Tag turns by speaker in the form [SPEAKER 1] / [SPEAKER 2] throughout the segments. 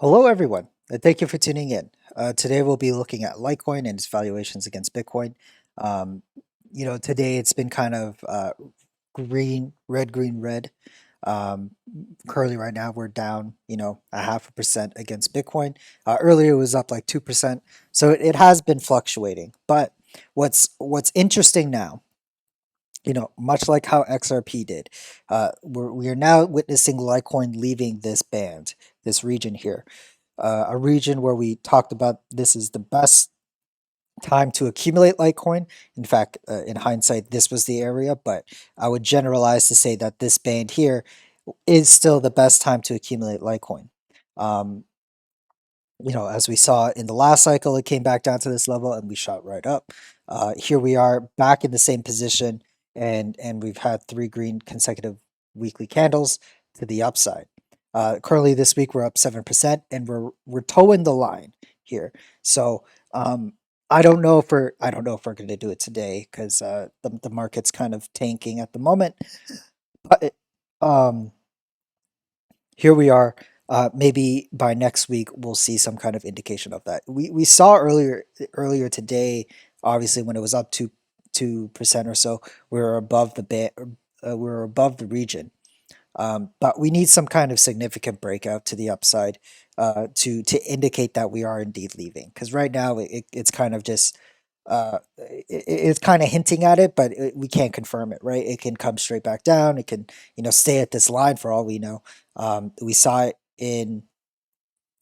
[SPEAKER 1] Hello, everyone, and thank you for tuning in. Today we'll be looking at Litecoin and its valuations against Bitcoin. Um, today it's been kind of green, red, green, red. Um, Currently, right now we're down, a 0.5% against Bitcoin. Earlier it was up like 2%, so it has been fluctuating. But what's interesting now, much like how XRP did, we are now witnessing Litecoin leaving this band, this region here, a region where we talked about this is the best time to accumulate Litecoin. In fact, in hindsight, this was the area, but I would generalize to say that this band here is still the best time to accumulate Litecoin. Um, as we saw in the last cycle, it came back down to this level and we shot right up. Here we are back in the same position, and we've had three green consecutive weekly candles to the upside. Currently this week we're up 7%, and we're towing the line here. So um, I don't know if we're going to do it today because the market's kind of tanking at the moment. But um, here we are. Maybe by next week we'll see some kind of indication of that. We saw earlier today, obviously when it was up 2% or so, we were above we were above the region. But we need some kind of significant breakout to the upside to indicate that we are indeed leaving. Because right now it's kind of just it's kind of hinting at it, but we can't confirm it, right? It can come straight back down. It can, stay at this line for all we know. We saw it in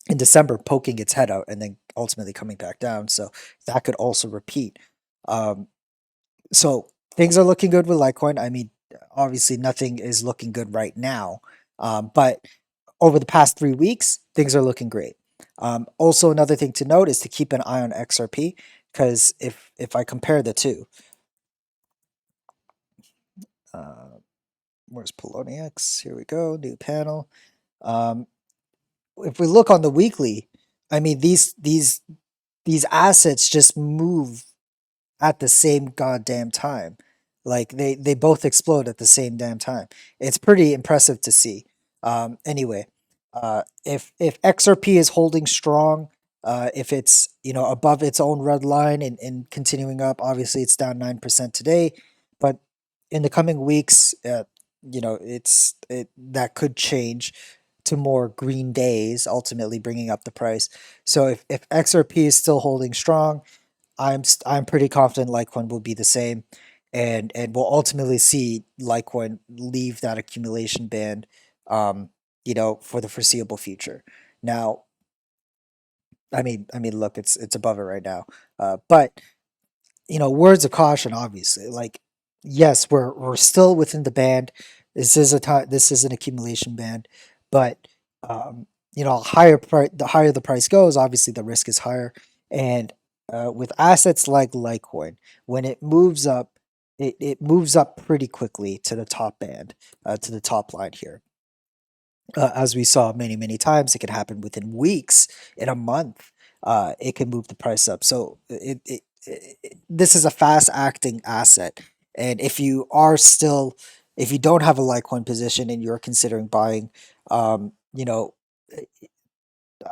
[SPEAKER 1] December poking its head out and then ultimately coming back down. So that could also repeat. Um, so things are looking good with Litecoin. I mean, obviously nothing is looking good right now, but over the past 3 weeks, things are looking great. Also, another thing to note is to keep an eye on XRP, because if I compare the two, uh, where's Poloniex? Here we go, new panel. Um, if we look on the weekly, I mean these assets just move at the same goddamn time. Like they both explode at the same damn time. It's pretty impressive to see. Anyway, if XRP is holding strong, if it's above its own red line and continuing up, obviously it's down 9% today, but in the coming weeks, that could change to more green days, ultimately bringing up the price. So if XRP is still holding strong, I'm pretty confident Litecoin will be the same, and we'll ultimately see Litecoin leave that accumulation band, for the foreseeable future. Now, look, it's above it right now, but words of caution, obviously. Like, yes, we're still within the band. This is a time. This is an accumulation band, but the higher the price goes, obviously the risk is higher. And with assets like Litecoin, when it moves up, it moves up pretty quickly to the top band, to the top line here. As we saw many times, it can happen within weeks, in a month. It can move the price up. So this is a fast acting asset, and if you don't have a Litecoin position and you're considering buying, um, you know,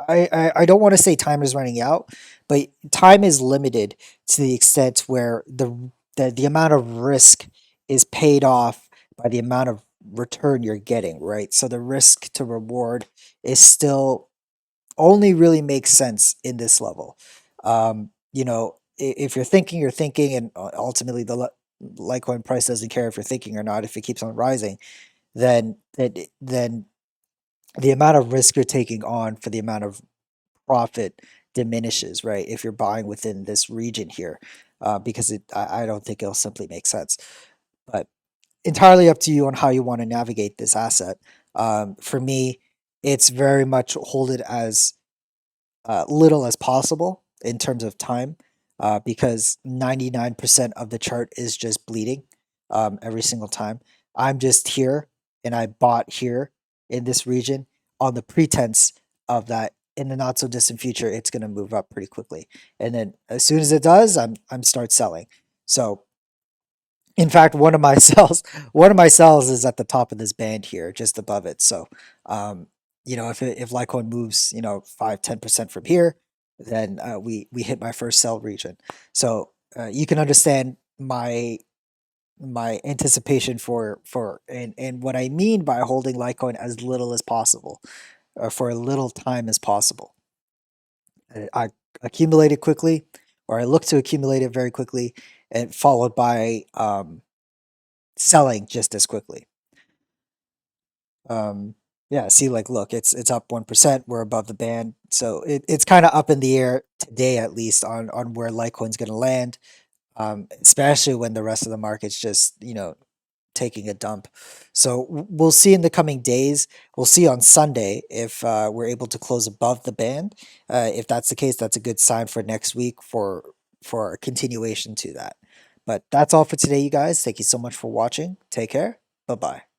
[SPEAKER 1] I don't want to say time is running out, but time is limited to the extent where the amount of risk is paid off by the amount of return you're getting, right? So the risk to reward is still only really makes sense in this level. If you're thinking, and ultimately Litecoin price doesn't care if you're thinking or not. If it keeps on rising, then the amount of risk you're taking on for the amount of profit diminishes, right? If you're buying within this region here, because I don't think it'll simply make sense. But entirely up to you on how you want to navigate this asset. For me, it's very much hold it as little as possible in terms of time, because 99% of the chart is just bleeding every single time. I'm just here and I bought here in this region on the pretense of that in the not so distant future it's going to move up pretty quickly, and then as soon as it does, I'm start selling. So in fact, one of my cells is at the top of this band here, just above it. So if Litecoin moves, 5-10% from here, then we hit my first sell region. So you can understand my anticipation and what I mean by holding Litecoin as little as possible, for a little time as possible. I accumulate it quickly, or I look to accumulate it very quickly, and followed by selling just as quickly. Um, yeah, see, like, look, it's up 1%. We're above the band, so it's kind of up in the air today, at least on where Litecoin's going to land. Especially when the rest of the market's just taking a dump. So we'll see in the coming days. We'll see on Sunday if we're able to close above the band. If that's the case, that's a good sign for next week for a continuation to that. But that's all for today, you guys. Thank you so much for watching. Take care. Bye bye.